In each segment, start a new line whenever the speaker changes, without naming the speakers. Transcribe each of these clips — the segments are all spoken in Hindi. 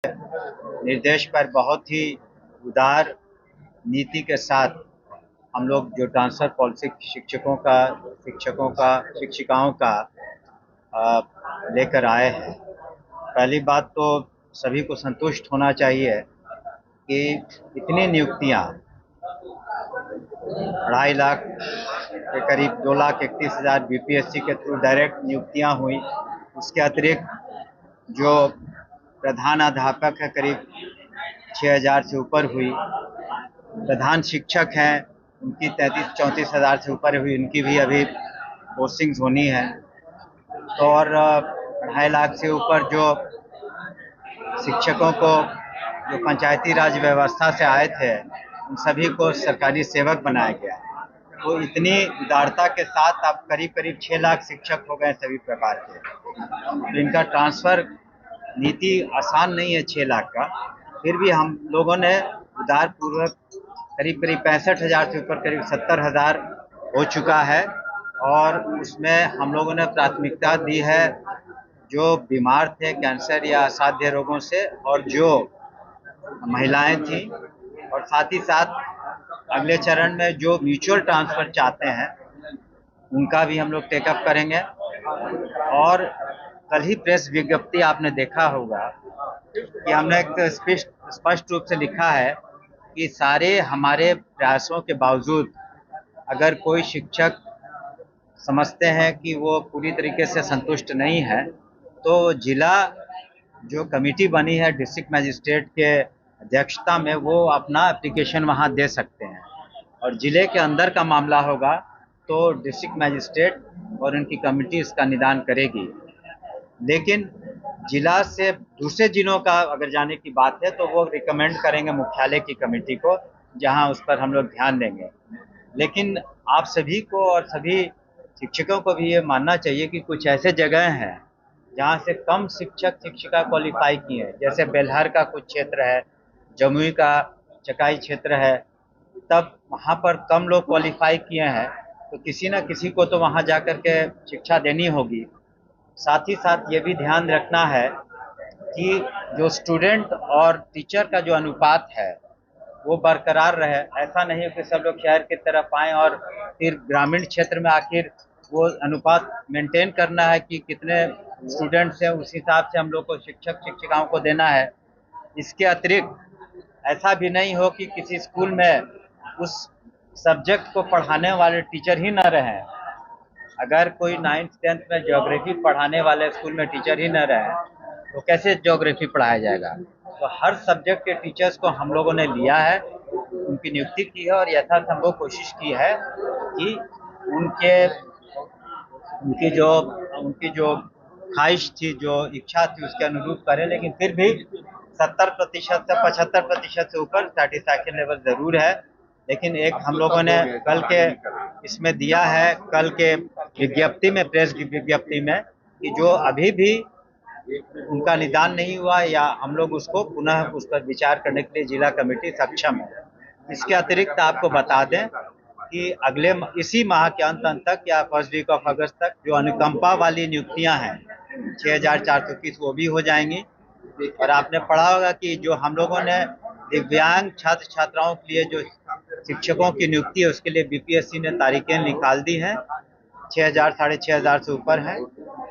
निर्देश पर बहुत ही उदार नीति के साथ हम लोग जो ट्रांसफर पॉलिसी शिक्षिकाओं का लेकर आए हैं। पहली बात तो सभी को संतुष्ट होना चाहिए कि इतनी नियुक्तियां 2.5 लाख के करीब 2,31,000 बीपीएससी के थ्रू डायरेक्ट नियुक्तियां हुई। उसके अतिरिक्त जो प्रधानाध्यापक है करीब 6,000 से ऊपर हुई। प्रधान शिक्षक हैं उनकी 33-34 हज़ार से ऊपर हुई, उनकी भी अभी पोस्टिंग्स होनी है। तो और 2.5 लाख से ऊपर जो शिक्षकों को जो पंचायती राज व्यवस्था से आए थे उन सभी को सरकारी सेवक बनाया गया है। तो इतनी उदारता के साथ अब करीब करीब 6 लाख शिक्षक हो गए सभी प्रकार के। तो इनका ट्रांसफर नीति आसान नहीं है 6 लाख का, फिर भी हम लोगों ने उदार पूर्वक करीब करीब 65,000 से ऊपर करीब 70,000 हो चुका है। और उसमें हम लोगों ने प्राथमिकता दी है जो बीमार थे कैंसर या असाध्य रोगों से, और जो महिलाएं थी, और साथ ही साथ अगले चरण में जो म्यूचुअल ट्रांसफर चाहते हैं उनका भी हम लोग टेकअप करेंगे। और कल ही प्रेस विज्ञप्ति आपने देखा होगा कि हमने एक स्पष्ट रूप से लिखा है कि सारे हमारे प्रयासों के बावजूद अगर कोई शिक्षक समझते हैं कि वो पूरी तरीके से संतुष्ट नहीं है तो जिला जो कमेटी बनी है डिस्ट्रिक्ट मजिस्ट्रेट के अध्यक्षता में, वो अपना एप्लीकेशन वहाँ दे सकते हैं। और जिले के अंदर का मामला होगा तो डिस्ट्रिक्ट मजिस्ट्रेट और उनकी कमेटी इसका निदान करेगी। लेकिन जिला से दूसरे जिलों का अगर जाने की बात है तो वो रिकमेंड करेंगे मुख्यालय की कमेटी को, जहां उस पर हम लोग ध्यान देंगे। लेकिन आप सभी को और सभी शिक्षकों को भी ये मानना चाहिए कि कुछ ऐसे जगह हैं जहाँ से कम शिक्षक शिक्षिका क्वालिफाई किए हैं, जैसे बेलहर का कुछ क्षेत्र है, जमुई का चकाई क्षेत्र है, तब वहाँ पर कम लोग क्वालिफाई किए हैं तो किसी न किसी को तो वहाँ जा कर के शिक्षा देनी होगी। साथ ही साथ ये भी ध्यान रखना है कि जो स्टूडेंट और टीचर का जो अनुपात है वो बरकरार रहे। ऐसा नहीं है कि सब लोग शहर की तरफ आएँ और फिर ग्रामीण क्षेत्र में आखिर वो अनुपात मेंटेन करना है कि कितने स्टूडेंट्स हैं, उस हिसाब से हम लोग को शिक्षक शिक्षिकाओं को देना है। इसके अतिरिक्त ऐसा भी नहीं हो कि किसी स्कूल में उस सब्जेक्ट को पढ़ाने वाले टीचर ही न रहें। अगर कोई 9th-10th में ज्योग्राफी पढ़ाने वाले स्कूल में टीचर ही न रहे तो कैसे ज्योग्राफी पढ़ाया जाएगा। तो हर सब्जेक्ट के टीचर्स को हम लोगों ने लिया है, उनकी नियुक्ति की है और यथासंभव कोशिश की है कि उनके उनकी जो ख्वाहिश थी, जो इच्छा थी, उसके अनुरूप करें। लेकिन फिर भी 70% से 75% से ऊपर सेटिस्फैक्शन लेवल जरूर है। लेकिन एक हम लोगों ने कल के इसमें दिया है, कल के विज्ञप्ति में, प्रेस की विज्ञप्ति में, कि जो अभी भी उनका निदान नहीं हुआ या हम लोग उसको पुनः उस पर विचार करने के लिए जिला कमेटी सक्षम है। इसके अतिरिक्त आपको बता दें कि इसी माह के अंत तक या फर्स्ट वीक ऑफ अगस्त तक जो अनुकंपा वाली नियुक्तियां हैं 6,430 वो भी हो जाएंगी। और आपने पढ़ा होगा कि जो हम लोगों ने दिव्यांग छात्र छात्राओं के लिए जो शिक्षकों की नियुक्ति है उसके लिए बीपीएससी ने तारीखें निकाल दी हैं। 6,000 6,500 से ऊपर है।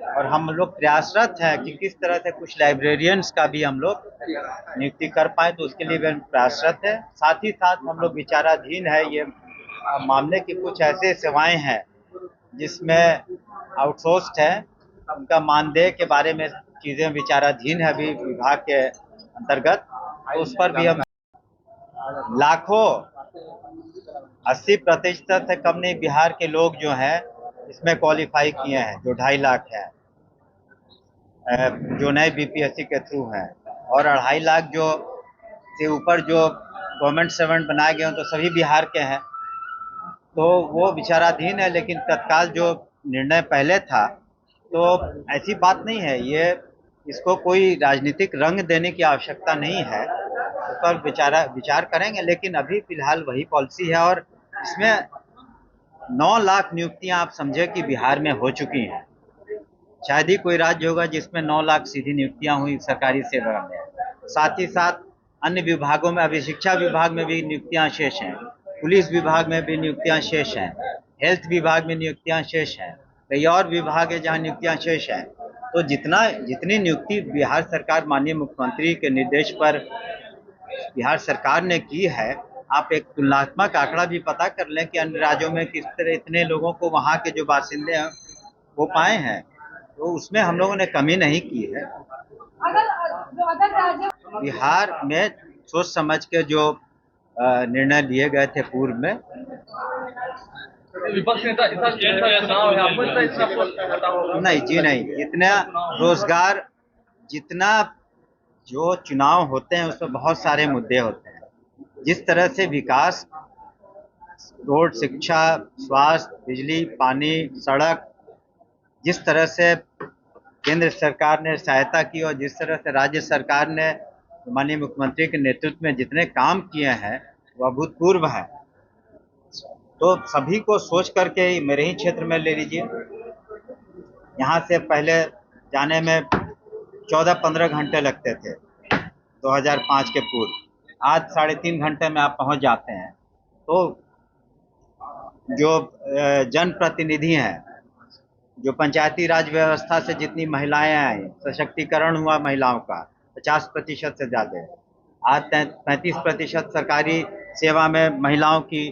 और हम लोग प्रयासरत हैं कि किस तरह से कुछ लाइब्रेरियंस का भी हम लोग नियुक्ति कर पाए, तो उसके लिए भी प्रयासरत है। साथ ही साथ हम लोग विचाराधीन है ये मामले की कुछ ऐसे सेवाएं हैं जिसमें आउटसोर्स्ड है, उनका मानदेय के बारे में चीजें विचाराधीन है अभी विभाग के अंतर्गत। तो उस पर भी हम लाखों 80% से कम नहीं बिहार के लोग जो हैं इसमें क्वालिफाई किए हैं, जो 2.5 लाख है जो नए बीपीएससी के थ्रू हैं। और 2.5 लाख जो से ऊपर जो गवर्नमेंट सर्वेंट बनाए गए हैं तो सभी बिहार के हैं, तो वो विचाराधीन है। लेकिन तत्काल जो निर्णय पहले था तो ऐसी बात नहीं है, ये इसको कोई राजनीतिक रंग देने की आवश्यकता नहीं है, उस पर विचार करेंगे। लेकिन अभी फिलहाल वही पॉलिसी है। और इसमें 9 लाख नियुक्तियां आप समझे कि बिहार में हो चुकी हैं। शायद ही कोई राज्य होगा जिसमें 9 लाख सीधी नियुक्तियां हुई सरकारी सेवा में। साथ ही साथ अन्य विभागों में अभी शिक्षा विभाग में भी नियुक्तियां शेष हैं, पुलिस विभाग में भी नियुक्तियां शेष हैं, हेल्थ विभाग में नियुक्तियां शेष हैं, कई और विभाग है जहां नियुक्तियां शेष हैं। तो जितनी नियुक्ति बिहार सरकार माननीय मुख्यमंत्री के निर्देश पर बिहार सरकार ने की है, आप एक तुलनात्मक आंकड़ा भी पता कर लें कि अन्य राज्यों में किस तरह इतने लोगों को वहाँ के जो बासिंदे हैं वो पाए हैं, तो उसमें हम लोगों ने कमी नहीं की है। बिहार में सोच समझ के जो निर्णय लिए गए थे पूर्व में,
विपक्ष नेता चुनाव है, आपको पता होगा?
नहीं जी नहीं, जितना रोजगार, जितना जो चुनाव होते हैं उसमें बहुत सारे मुद्दे होते हैं। जिस तरह से विकास, रोड, शिक्षा, स्वास्थ्य, बिजली, पानी, सड़क, जिस तरह से केंद्र सरकार ने सहायता की और जिस तरह से राज्य सरकार ने माननीय मुख्यमंत्री के नेतृत्व में जितने काम किए हैं वो अभूतपूर्व है। तो सभी को सोच करके मेरे ही क्षेत्र में ले लीजिए, यहाँ से पहले जाने में 14-15 घंटे लगते थे 2005 के पूर्व, आज 3.5 घंटे में आप पहुँच जाते हैं। तो जो जनप्रतिनिधि हैं, जो पंचायती राज व्यवस्था से जितनी महिलाएं आई, सशक्तिकरण हुआ महिलाओं का 50% से ज़्यादा, आज 35% सरकारी सेवा में महिलाओं की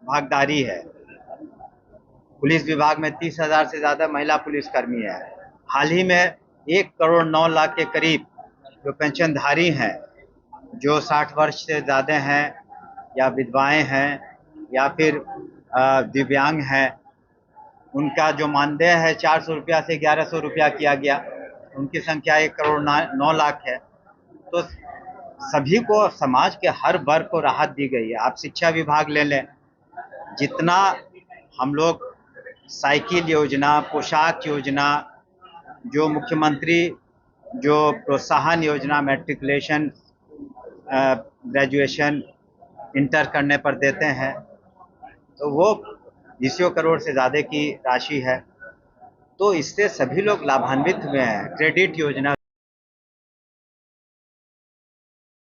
भागीदारी है। पुलिस विभाग में 30,000 से ज़्यादा महिला पुलिसकर्मी है। हाल ही में 1,09,00,000 के करीब जो पेंशनधारी हैं, जो 60 वर्ष से ज़्यादा हैं या विधवाएं हैं या फिर दिव्यांग हैं, उनका जो मानदेय है 400 रुपया से 1100 रुपया किया गया। उनकी संख्या 1,09,00,000 है। तो सभी को, समाज के हर वर्ग को राहत दी गई है। आप शिक्षा विभाग ले लें, जितना हम लोग साइकिल योजना, पोशाक योजना, जो मुख्यमंत्री जो प्रोत्साहन योजना, मैट्रिकुलेशन, ग्रेजुएशन, इंटर करने पर देते हैं, तो वो 20 करोड़ से ज़्यादा की राशि है। तो इससे सभी लोग लाभान्वित हुए हैं। क्रेडिट योजना